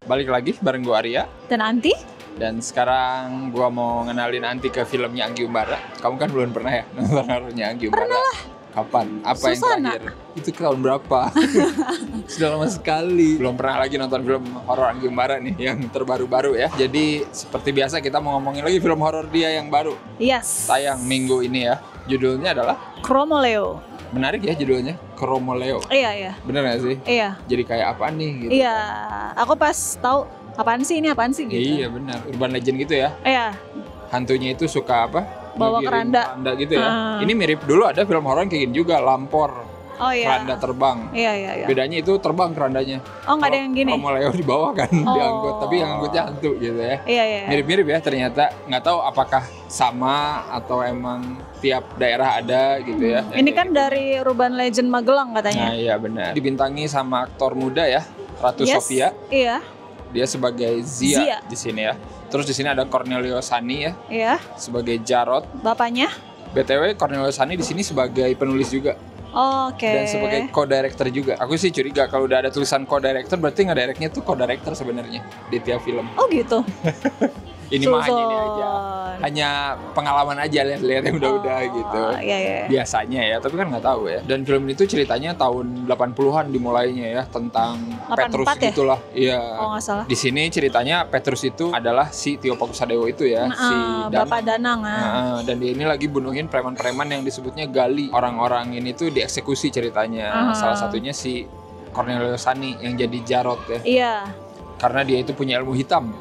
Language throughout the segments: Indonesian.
Balik lagi bareng gue Arya. Dan Anti. Dan sekarang gue mau ngenalin Anti ke filmnya Anggi Umbara. Kamu kan belum pernah ya nonton horornya Anggi Umbara? Pernah lah. Kapan? Apa Susana. yang terakhir? Itu tahun berapa? Sudah lama sekali. Belum pernah lagi nonton film horor Anggi Umbara nih yang terbaru-baru ya. Jadi seperti biasa kita mau ngomongin lagi film horor dia yang baru. Yes. Tayang minggu ini ya. Judulnya adalah Chromoleo. menarik ya judulnya, Chromoleo. Iya. Bener gak sih? Iya. Jadi kayak apa nih gitu? Iya. Aku pas tahu apaan sih gitu. Iya benar, urban legend gitu ya. Iya. Hantunya itu suka apa? Bawa Ngegiring keranda. gitu ya. Ini mirip dulu ada film horor kayak gini juga, Lampor. Oh iya. Keranda terbang. Iya. Bedanya itu terbang kerandanya. Oh nggak ada yang gini. Chromoleo di bawah kan, diangkut, tapi yang angkutnya hantu gitu ya. Iya. Mirip-mirip ya ternyata. Nggak tahu apakah sama atau emang tiap daerah ada gitu ya. Ini kan dari Urban Legend Magelang katanya. Nah iya benar. Dibintangi sama aktor muda ya, Ratu Yes. Sofia. Iya. Dia sebagai Zia di sini ya. Terus di sini ada Cornelio Sani ya Iya. sebagai Jarot. Bapaknya. BTW Cornelio Sani di sini sebagai penulis juga Oke. dan sebagai co-director juga. Aku sih curiga kalau udah ada tulisan co-director berarti nge-directnya tuh co-director sebenarnya di tiap film. Oh gitu. Ini mah hanya ini aja. Hanya pengalaman aja lihat-lihat yang udah-udah gitu. Iya. Biasanya ya, tapi kan nggak tahu ya. Dan film itu ceritanya tahun 80-an dimulainya ya, tentang 84 Petrus ya? gitulah. Iya. Oh nggak salah. Di sini ceritanya Petrus itu adalah si Tio Pakusadewo itu ya, si Bapak Danang. dan dia ini lagi bunuhin preman-preman yang disebutnya gali. Orang-orang ini tuh dieksekusi ceritanya. Salah satunya si Cornelio Sani yang jadi Jarot ya. Iya. Karena dia itu punya ilmu hitam.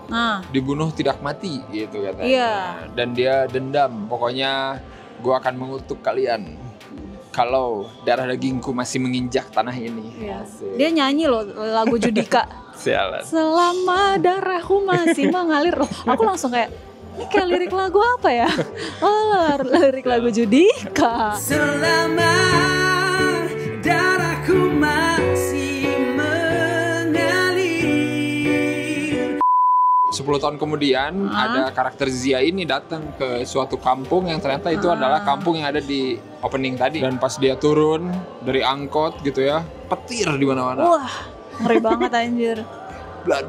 Dibunuh tidak mati gitu katanya. Iya. Dan dia dendam. Pokoknya gua akan mengutuk kalian kalau darah dagingku masih menginjak tanah ini. Iya. Asik. Dia nyanyi loh lagu Judika. Sialan. Selama darahku masih mengalir. Aku langsung kayak, ini kayak lirik lagu apa ya? Oh, lirik lagu Judika. Selama darahku masih mengalir. 10 tahun kemudian ada karakter Zia ini datang ke suatu kampung yang ternyata itu adalah kampung yang ada di opening tadi. Dan pas dia turun dari angkot gitu ya, petir di mana-mana. Wah, ngeri banget anjir. Blar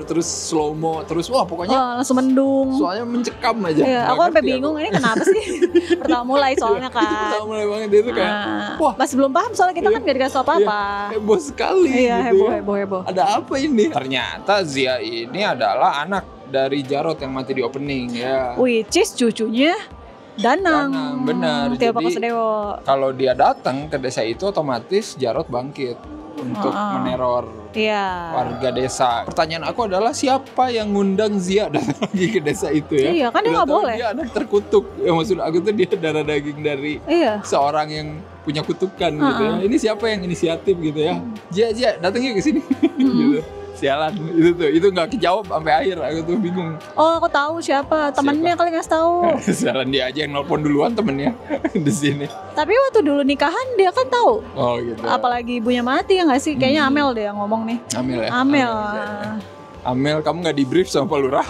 terus slow mo terus wah pokoknya Wah, langsung mendung. soalnya mencekam aja. Iya, Nggak aku sampai ngerti bingung ini kenapa sih? Pertama mulai soalnya Itu kan. pertama mulai banget dia tuh kayak wah Masih belum paham soalnya kita kan gak dikasih apa-apa. heboh sekali Iya, gitu ya. heboh. Ada apa ini? Ternyata Zia ini adalah anak dari Jarot yang mati di opening ya. Which is cucunya Danang. Benar. Tio Jadi Pakusadewo. kalau dia datang ke desa itu otomatis Jarot bangkit untuk meneror Iya. warga desa. Pertanyaan aku adalah siapa yang ngundang Zia datang lagi ke desa itu ya? Iya, kan dia Udah nggak tahu boleh. Dia anak terkutuk. Ya maksud aku tuh dia darah daging dari Iya. seorang yang punya kutukan gitu ya. Ini siapa yang inisiatif gitu ya? Zia datang yuk ke sini. gitu. Sialan itu nggak kejawab sampai akhir. Aku tuh bingung. Oh, aku tahu siapa. Temennya kali ngasih tahu. Sialan dia aja yang nelpon duluan temennya di sini. Tapi waktu dulu nikahan dia kan tahu. Oh gitu. Apalagi ibunya mati ya nggak sih? Kayaknya Amel deh yang ngomong nih. Amel ya. Amel. Amel, kamu nggak di brief sama Pak Lurah?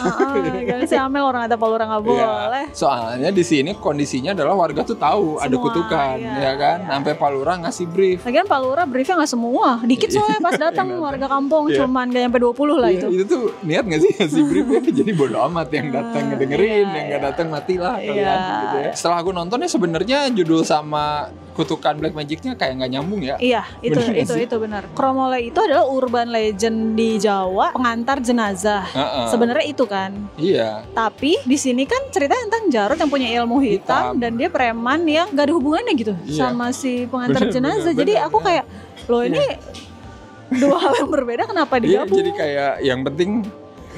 Gak sih Amel orang kata Pak Lurah nggak boleh. Iya. Soalnya di sini kondisinya adalah warga tuh tahu ada kutukan, iya, ya kan? Sampai Pak Lurah ngasih brief. Lagian Pak Lurah briefnya nggak semua. Dikit soalnya pas datang warga kampung cuman gak nyampe 20 lah Iya, itu. itu tuh niat nggak sih ngasih briefnya? Jadi bodo amat yang datang ngedengerin, yang nggak datang matilah kalian. Gitu ya. Setelah aku nontonnya sebenarnya judul sama kutukan Black Magic-nya kayak nggak nyambung ya. Iya, Bener itu benar. Chromoleo itu adalah urban legend di Jawa, pengantar jenazah. Sebenarnya itu kan. Iya. Tapi di sini kan ceritanya tentang Jarot yang punya ilmu hitam dan dia preman yang gak ada hubungannya gitu sama si pengantar jenazah. Jadi aku kayak loh ini dua hal yang berbeda kenapa Iya, digabung? jadi kayak yang penting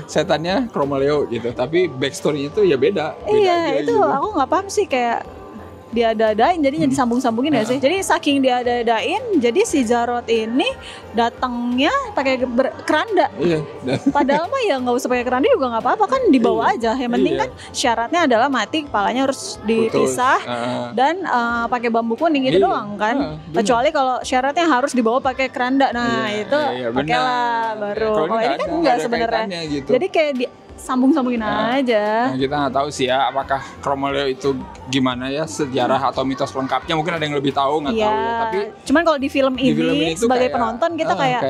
setannya Chromoleo gitu, tapi backstory itu ya beda. Iya, aja itu gitu. aku nggak paham sih kayak diada-adain jadinya disambung-sambungin ya sih. Jadi saking diada-adain, jadi si Jarot ini datangnya pakai keranda. Iya. Padahal mah ya nggak usah pakai keranda juga nggak apa-apa kan dibawa aja. Yang penting kan syaratnya adalah mati, kepalanya harus dipisah dan pakai bambu kuning itu doang kan. Kecuali kalau syaratnya harus dibawa pakai keranda. Nah itu oke lah baru. Kalau ini kan enggak sebenarnya. Gitu. Jadi kayak sambung-sambungin aja. Nah, kita nggak tahu sih ya apakah Chromoleo itu gimana ya sejarah atau mitos lengkapnya, mungkin ada yang lebih tahu nggak tahu ya. Tapi cuman kalau di film ini itu sebagai kayak, penonton kita kayak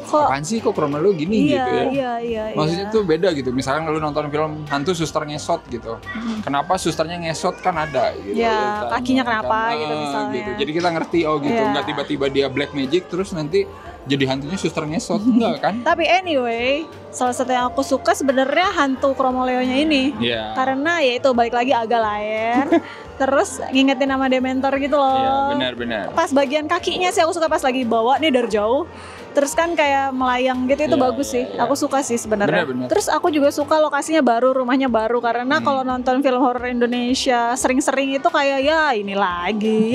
apaan sih kok kroma lu gini gitu ya. Iya. Maksudnya tuh beda gitu. Misalkan lu nonton film hantu suster ngesot gitu. Kenapa susternya ngesot kan ada gitu. Ya, kakinya kenapa gitu misalnya. Gitu. Jadi kita ngerti gitu. Nggak tiba-tiba dia black magic terus nanti jadi hantunya suster ngesot. Enggak kan? Tapi anyway, salah satu yang aku suka sebenarnya hantu Chromoleo-nya ini. Iya. Karena ya itu balik lagi agak lain. Terus ngingetin nama Dementor gitu loh. Iya, benar. Pas bagian kakinya sih aku suka pas lagi bawa nih dari jauh. Terus kan kayak melayang gitu itu bagus sih. Aku suka sih sebenarnya. Terus aku juga suka lokasinya baru, rumahnya baru karena kalau nonton film horor Indonesia sering-sering itu kayak ya ini lagi.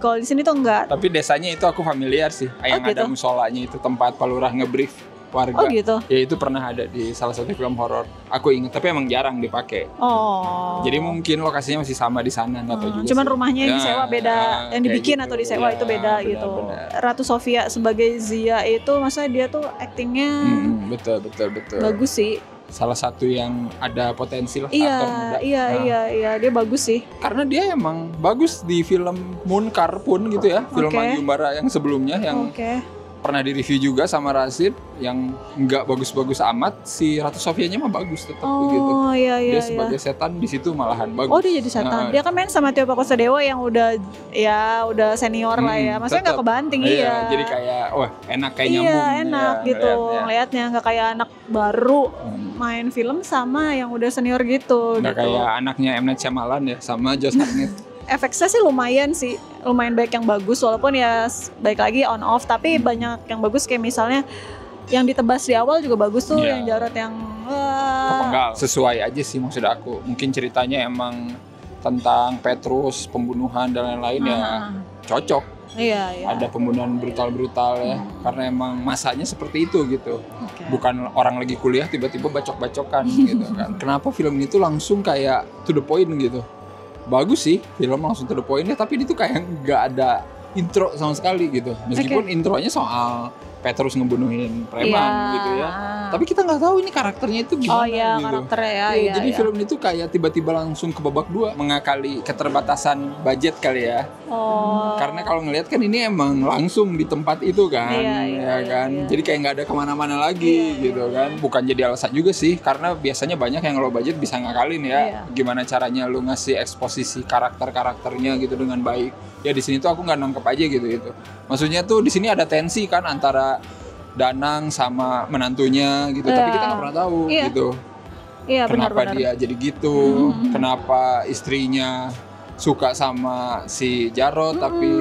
Kalau di sini tuh enggak. Tapi desanya itu aku familiar sih. Yang gitu? ada musolanya itu tempat Pak Lurah nge-brief warga. Oh gitu. Ya itu pernah ada di salah satu film horor. Aku ingat tapi emang jarang dipakai. Oh. Jadi mungkin lokasinya masih sama di sana enggak tahu juga. Cuman sih. rumahnya yang disewa beda, yang dibikin gitu. atau disewa itu beda gitu. Benar. Ratu Sofia sebagai Zia itu maksudnya dia tuh aktingnya Betul. bagus sih. Salah satu yang ada potensi lah aktor muda. Iya, dia bagus sih. Karena dia emang bagus di film Munkar pun gitu ya, film Anggi Umbara yang sebelumnya yang pernah di-review juga sama Rasid yang nggak bagus-bagus amat. Si Ratu Sofianya mah bagus tetap begitu. Dia sebagai setan di situ malahan bagus. Oh, dia jadi setan. Dia kan main sama Tio Pakusadewa yang udah senior lah ya. Maksudnya nggak kebanting Jadi kayak wah enak kayak nyambung. Iya, enak gitu ngelihatnya, nggak kayak anak baru main film sama yang udah senior gitu. Nggak kayak anaknya M. Night Shyamalan ya sama Josh Hartnett. Efeknya sih lumayan baik yang bagus walaupun ya baik lagi on off tapi banyak yang bagus kayak misalnya yang ditebas di awal juga bagus tuh yang Jarod yang kepenggal sesuai aja sih maksud aku. Mungkin ceritanya emang tentang Petrus pembunuhan dan lain-lain ya cocok. Iya. Ada pembunuhan brutal ya karena emang masanya seperti itu gitu. Bukan orang lagi kuliah tiba-tiba bacok-bacokan gitu kan. Kenapa film ini tuh langsung kayak to the point gitu. Bagus sih film langsung to the point ya, tapi itu kayak nggak ada intro sama sekali gitu. Meskipun intronya soal Petrus ngebunuhin preman gitu ya. Tapi kita nggak tahu ini karakternya itu gimana gitu. Karakternya Jadi film itu kayak tiba-tiba langsung ke babak 2 mengakali keterbatasan budget kali ya. Karena kalau ngelihat kan ini emang langsung di tempat itu kan, Jadi kayak nggak ada kemana-mana lagi gitu kan. Bukan jadi alasan juga sih, karena biasanya banyak yang low budget bisa ngakalin ya. Gimana caranya lu ngasih eksposisi karakternya gitu dengan baik. Ya di sini tuh aku nggak nangkep aja gitu. Maksudnya tuh di sini ada tensi kan antara Danang sama menantunya gitu, tapi kita nggak pernah tahu gitu. Kenapa dia jadi gitu? Kenapa istrinya suka sama si Jarod tapi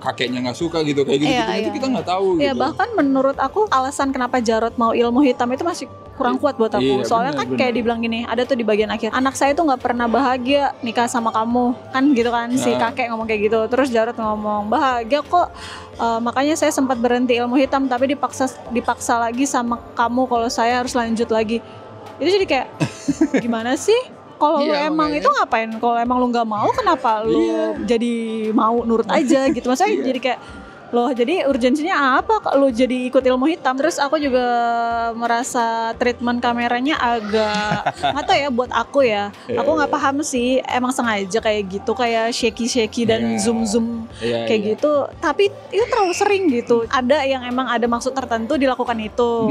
kakeknya nggak suka gitu kayak gitu itu kita nggak tahu gitu. Bahkan menurut aku alasan kenapa Jarod mau ilmu hitam itu masih kurang kuat buat aku. Soalnya kan kayak dibilang gini, ada tuh di bagian akhir, anak saya tuh nggak pernah bahagia nikah sama kamu kan gitu kan, si kakek ngomong kayak gitu. Terus Jarod ngomong bahagia kok, makanya saya sempat berhenti ilmu hitam tapi dipaksa lagi sama kamu kalau saya harus lanjut lagi. Itu jadi kayak gimana sih? Kalau lu emang itu ngapain? Kalau emang lu nggak mau, kenapa lu jadi mau nurut aja gitu? Maksudnya jadi kayak loh, jadi urgensinya apa lu jadi ikut ilmu hitam? Terus aku juga merasa treatment kameranya agak nggak tahu ya buat aku ya. Aku nggak paham sih, emang sengaja kayak gitu, kayak shaky dan zoom kayak gitu. Tapi itu terlalu sering gitu. Ada yang emang ada maksud tertentu dilakukan itu.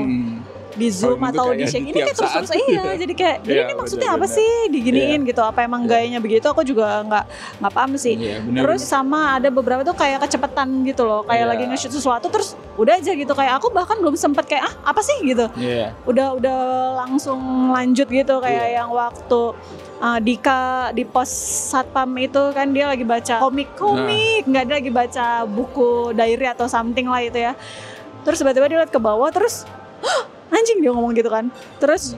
Di zoom atau di shake ini kayak terus jadi kayak ini maksudnya apa sih diginiin gitu, apa emang gayanya begitu, aku juga nggak paham sih. Terus sama ada beberapa tuh kayak kecepatan gitu loh, kayak lagi nge-shoot sesuatu terus udah aja gitu, kayak aku bahkan belum sempet kayak apa sih gitu, udah langsung lanjut gitu kayak yang waktu Dika di pos satpam itu kan dia lagi baca komik nggak, dia lagi baca buku diary atau something lah itu ya. Terus tiba-tiba dia lihat ke bawah terus anjing, dia ngomong gitu kan. Terus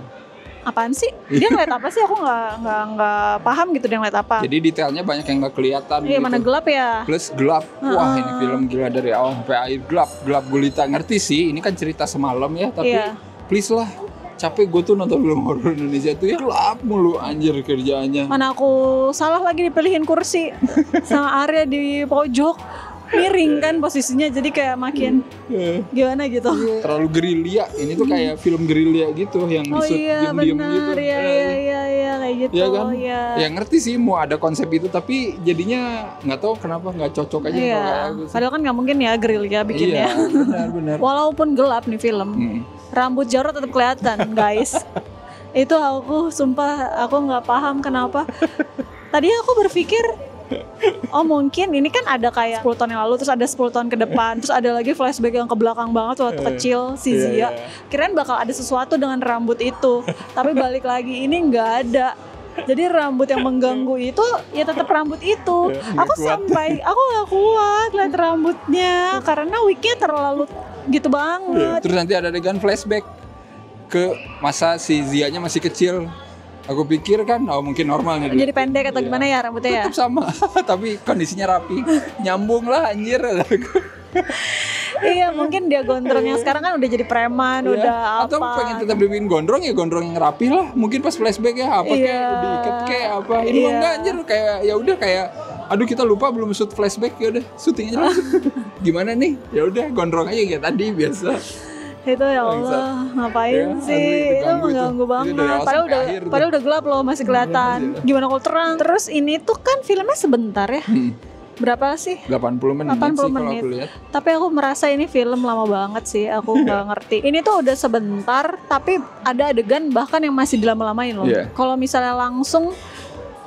apaan sih? Dia ngeliat apa sih? Aku nggak paham gitu dia ngeliat apa. Jadi detailnya banyak yang nggak kelihatan. Iya, gitu. Mana gelap ya? Plus gelap. Wah, ini film gila dari awal sampai akhir gelap gulita. Ngerti sih, ini kan cerita semalam ya. Tapi please lah, capek gue tuh nonton film horor Indonesia tuh ya gelap mulu anjir kerjaannya. Mana aku salah lagi dipilihin kursi sama Arya di pojok. miring kan posisinya, jadi kayak makin gimana gitu. Terlalu gerilya. Ini tuh kayak film gerilya gitu yang Oh disut iya diem-diem benar, gitu. iya kayak gitu. Ya kan? Iya. Ya ngerti sih mau ada konsep itu, tapi jadinya nggak tahu kenapa nggak cocok aja Iya. kalau kayak aku sih. Padahal kan nggak mungkin ya gerilya bikinnya. Iya, benar. Walaupun gelap nih film, rambut Jarod tetap kelihatan, guys. Itu aku sumpah aku nggak paham kenapa. Tadi aku berpikir, oh mungkin ini kan ada kayak 10 tahun yang lalu, terus ada 10 tahun ke depan, terus ada lagi flashback yang ke belakang banget waktu kecil si Zia. Kirain bakal ada sesuatu dengan rambut itu, tapi balik lagi ini nggak ada. Jadi rambut yang mengganggu itu ya tetap rambut itu. Aku nggak kuat lihat rambutnya karena wignya terlalu gitu banget. Terus nanti ada adegan flashback ke masa si Zia-nya masih kecil. Aku pikir kan, oh mungkin normalnya. Jadi pendek atau gimana ya rambutnya ya? Tetap sama, tapi kondisinya rapi. Nyambung lah anjir. Iya mungkin dia gondrongnya sekarang kan udah jadi preman, udah Atau apa. pengen tetap dibikin gondrong ya gondrong yang rapi lah. Mungkin pas flashback ya apa kayak diikat kayak apa. Ini mah enggak anjir, kayak ya udah kayak aduh kita lupa belum shoot flashback, ya udah syuting aja langsung. Gimana nih? Ya udah gondrong aja kayak tadi biasa. Itu ya Allah, ngapain Ya, sih? Itu asli mengganggu itu. banget. Itu dari awal Padahal sampai udah akhir tuh. padahal udah gelap loh, masih kelihatan. Gimana kalau terang? Terus ini tuh kan filmnya sebentar ya. Berapa sih? 80 menit 80 sih kalau menit. aku lihat. Tapi aku merasa ini film lama banget sih. Aku nggak ngerti. Ini tuh udah sebentar, tapi ada adegan bahkan yang masih dilama-lamain loh. Iya. Kalau misalnya langsung,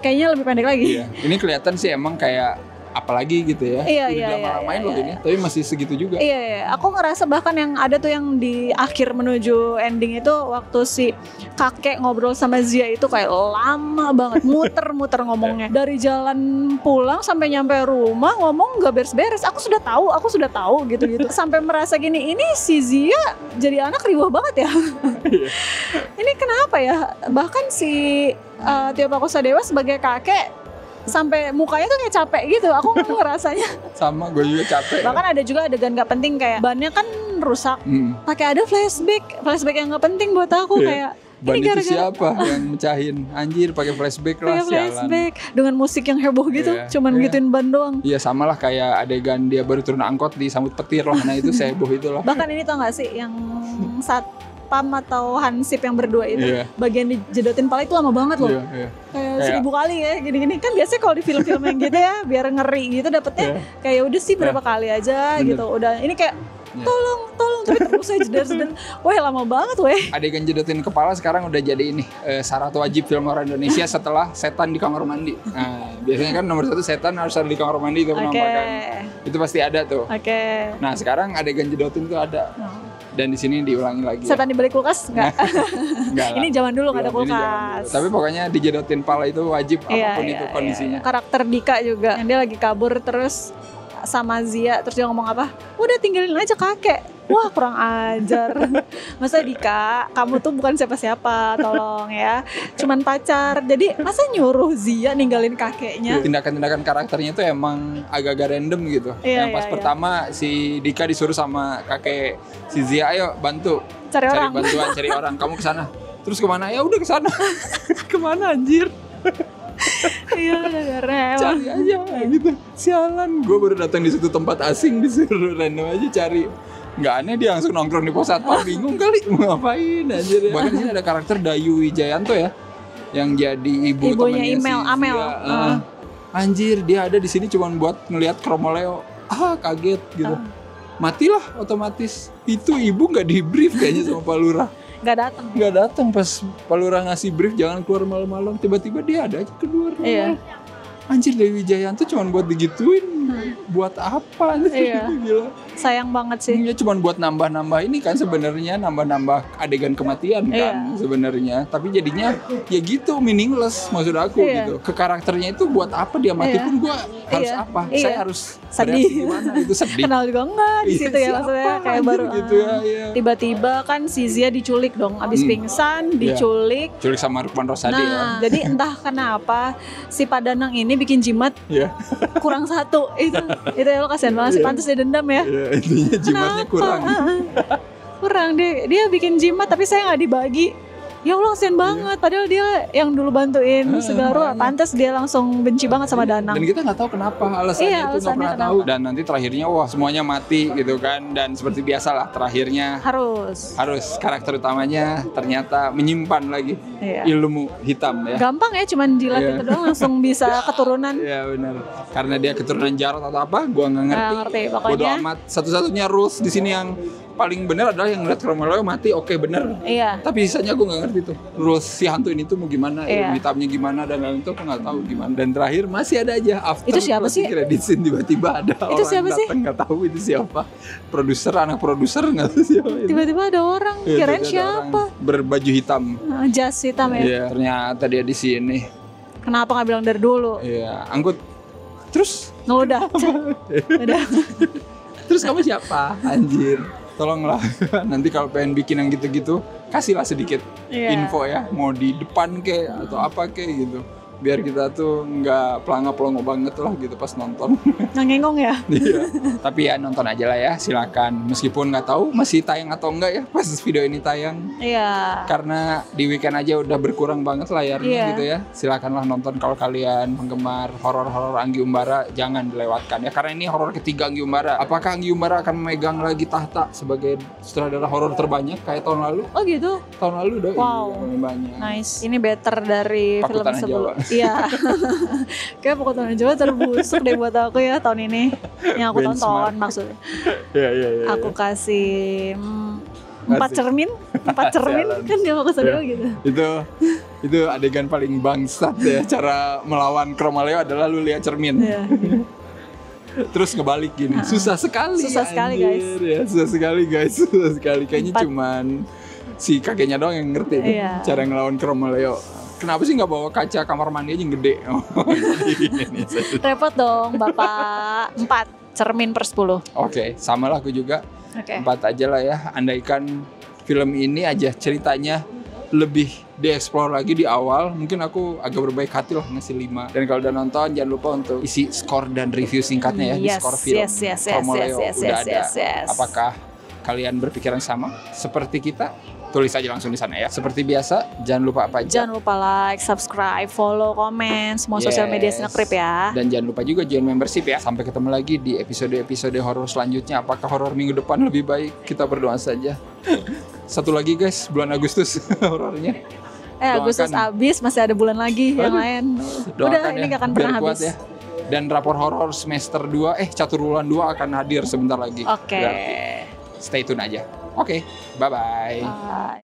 kayaknya lebih pendek lagi. Iya. Ini kelihatan sih emang kayak apalagi gitu ya. Iya, Udah iya, lama-lamain iya, loh iya. ini, tapi masih segitu juga. Iya, aku ngerasa bahkan yang ada tuh yang di akhir menuju ending itu waktu si kakek ngobrol sama Zia itu kayak lama banget, muter-muter ngomongnya. Dari jalan pulang sampai nyampe rumah ngomong nggak beres-beres. Aku sudah tahu gitu-gitu. Sampai merasa gini, ini si Zia jadi anak riwah banget ya. Ini kenapa ya? Bahkan si Tio Pakusadewa sebagai kakek sampai mukanya tuh kayak capek gitu, aku ngerasanya. Sama, gue juga capek. Bahkan ada juga adegan gak penting kayak bannya kan rusak, pakai ada flashback yang gak penting buat aku kayak Ban ini itu siapa yang mecahin? Anjir pakai flashback lah, pakai flashback dengan musik yang heboh gitu, Iya, cuman iya. gituin ban doang. Iya sama lah kayak adegan dia baru turun angkot disambut petir lah, nah itu seboh itu lah. Bahkan ini tau gak sih yang Satpam atau Hansip yang berdua itu, Iya. bagian dijedotin pala itu lama banget loh. Iya. Kayak 1000 kali ya gini-gini kan biasanya kalau di film-film yang gitu ya biar ngeri gitu dapetnya kayak udah sih berapa kali aja gitu, udah ini kayak tolong tapi terus aja jedar-jedar. Wah lama banget weh. Adegan jedotin kepala sekarang udah jadi ini syarat wajib film horor Indonesia setelah setan di kamar mandi. Nah biasanya kan nomor 1 setan harus ada di kamar mandi itu penampakan. Itu pasti ada tuh. Oke. Nah sekarang adegan jedotin tuh ada. Dan di sini diulangi lagi. Setan di balik kulkas enggak? Enggak lah. Ini zaman dulu enggak ada Belum, ini zaman kulkas. dulu. Tapi pokoknya dijedotin pala itu wajib Iya, apapun itu kondisinya. Karakter Dika juga yang dia lagi kabur terus sama Zia, terus dia ngomong apa? Udah tinggalin aja kakek. Wah kurang ajar. Masa Dika, kamu tuh bukan siapa-siapa, tolong ya. Cuman pacar. Jadi masa nyuruh Zia ninggalin kakeknya? Tindakan-tindakan karakternya itu emang agak-agak random gitu. Iya, Yang pas iya, pertama si Dika disuruh sama kakek si Zia, ayo bantu Cari orang. bantuan, cari orang. Kamu ke sana. Terus kemana? Ya udah ke sana. Kemana anjir? Iya gara-gara emang. Cari aja gitu. Sialan, gue baru datang di situ tempat asing disuruh random aja cari. Nggak aneh dia langsung nongkrong di pos satpam, bingung kali mau ngapain anjir. Bahkan di sini ada karakter Dayu Wijayanto ya, yang jadi Ibunya temannya Imel, si Amel. Zia. Anjir dia ada di sini cuma buat ngelihat Kromoleo. Kaget gitu. Matilah otomatis. Itu ibu nggak di brief kayaknya sama Pak Lurah. Nggak datang pas Pak Lurah ngasih brief jangan keluar malam-malam, tiba-tiba dia ada aja keluar. Iya. Anjir Dewi Wijayanto cuma buat digituin. Buat apa? Iya. Gila. Sayang banget sih. Ini cuma buat nambah-nambah ini kan sebenarnya, nambah-nambah adegan kematian kan sebenarnya. Tapi jadinya ya gitu meaningless maksud aku gitu. Ke karakternya itu buat apa dia mati pun gua harus apa? Saya harus sedih. Gimana? Itu sedih. Kenal juga enggak di situ ya Siapa? maksudnya kayak Anjir, baru gitu ya, iya. tiba-tiba kan si Zia diculik dong, abis pingsan diculik. Culik sama Rukman Rosadi ya. Nah, jadi entah kenapa si Pak Danang ini bikin jimat Iya. kurang satu. Itu ya lo kasihan banget sih, pantas dia dendam ya. Ya, intinya jimatnya kurang. Kurang dia bikin jimat tapi saya nggak dibagi. Ya Allah kasian banget, padahal dia yang dulu bantuin segala rupa, pantas dia langsung benci banget sama Danang. Dan kita nggak tahu kenapa alasannya itu, nggak alasannya pernah tahu. Dan nanti terakhirnya wah semuanya mati gitu kan. Dan seperti biasa lah terakhirnya harus karakter utamanya ternyata menyimpan lagi ilmu hitam ya. Gampang ya, cuman jilat itu doang langsung bisa keturunan. Iya benar. Karena dia keturunan Jarod atau apa, gua nggak ngerti. Pokoknya. Bodo amat. Satu-satunya rules di sini yang paling benar adalah yang ngeliat Chromoleo mati, oke bener. Iya. Tapi sisanya gue nggak ngerti tuh rules si hantu ini tuh mau gimana, ilmu hitamnya gimana dan lain itu aku nggak tahu gimana. Dan terakhir masih ada aja after itu siapa sih? Credit scene tiba-tiba ada itu orang siapa sih? datang nggak tahu itu siapa. Produser, anak produser nggak tahu siapa. Tiba-tiba ada orang, kirain siapa? Berbaju hitam. Jas hitam ya. Iya. Ternyata dia di sini. Kenapa nggak bilang dari dulu? Iya. Angkut. Terus? Udah. Udah. Terus kamu siapa? Anjir. Tolonglah nanti kalau pengen bikin yang gitu-gitu kasihlah sedikit info ya, mau di depan kek atau apa kek gitu, biar kita tuh nggak pelangap-pelongo banget lah gitu pas nonton. Ngengong ya. Iya. Tapi ya nonton aja lah ya, silakan. Meskipun nggak tahu masih tayang atau enggak ya pas video ini tayang. Iya. Karena di weekend aja udah berkurang banget layarnya gitu ya. Silakanlah nonton kalau kalian penggemar horor-horor Anggi Umbara, jangan dilewatkan ya. Karena ini horor ketiga Anggi Umbara. Apakah Anggi Umbara akan memegang lagi tahta sebagai sutradara horor terbanyak kayak tahun lalu? Oh gitu. Tahun lalu dong. Wow. Iya, banyak. Nice. Ini better dari Paku film Tanah sebelum. Jawa. Iya. Kayak Paku Tanah Jawa terbusuk deh buat aku ya tahun ini. Yang aku tonton maksudnya. Iya. Aku kasih 4 cermin kan dia mau kesana gitu. Itu adegan paling bangsat ya, cara melawan Chromoleo adalah lu lihat cermin. Iya. Terus ngebalik gini. Susah sekali guys. Ya, susah sekali guys. Kayaknya cuman si kakeknya doang yang ngerti cara ngelawan Chromoleo. Kenapa sih nggak bawa kaca kamar mandi aja yang gede? Repot dong Bapak. 4 cermin per 10. Oke, sama lah aku juga. 4 aja lah ya. Andaikan film ini aja ceritanya lebih dieksplor lagi di awal, mungkin aku agak berbaik hati lah ngasih 5. Dan kalau udah nonton jangan lupa untuk isi skor dan review singkatnya ya di skor film. Chromoleo udah ada. Apakah kalian berpikiran sama seperti kita? Tulis aja langsung di sana ya. Seperti biasa, jangan lupa apa aja? Jangan lupa like, subscribe, follow, komen, semua sosial media Snacktrip ya. Dan jangan lupa juga join membership ya. Sampai ketemu lagi di episode-episode horor selanjutnya. Apakah horor minggu depan lebih baik? Kita berdoa saja. Satu lagi guys, bulan Agustus horornya. Agustus habis, masih ada bulan lagi yang lain. Udah, ini gak akan pernah habis. Ya. Dan rapor horor semester 2, catur bulan 2 akan hadir sebentar lagi. Oke. Stay tune aja. Oke, bye-bye. Bye.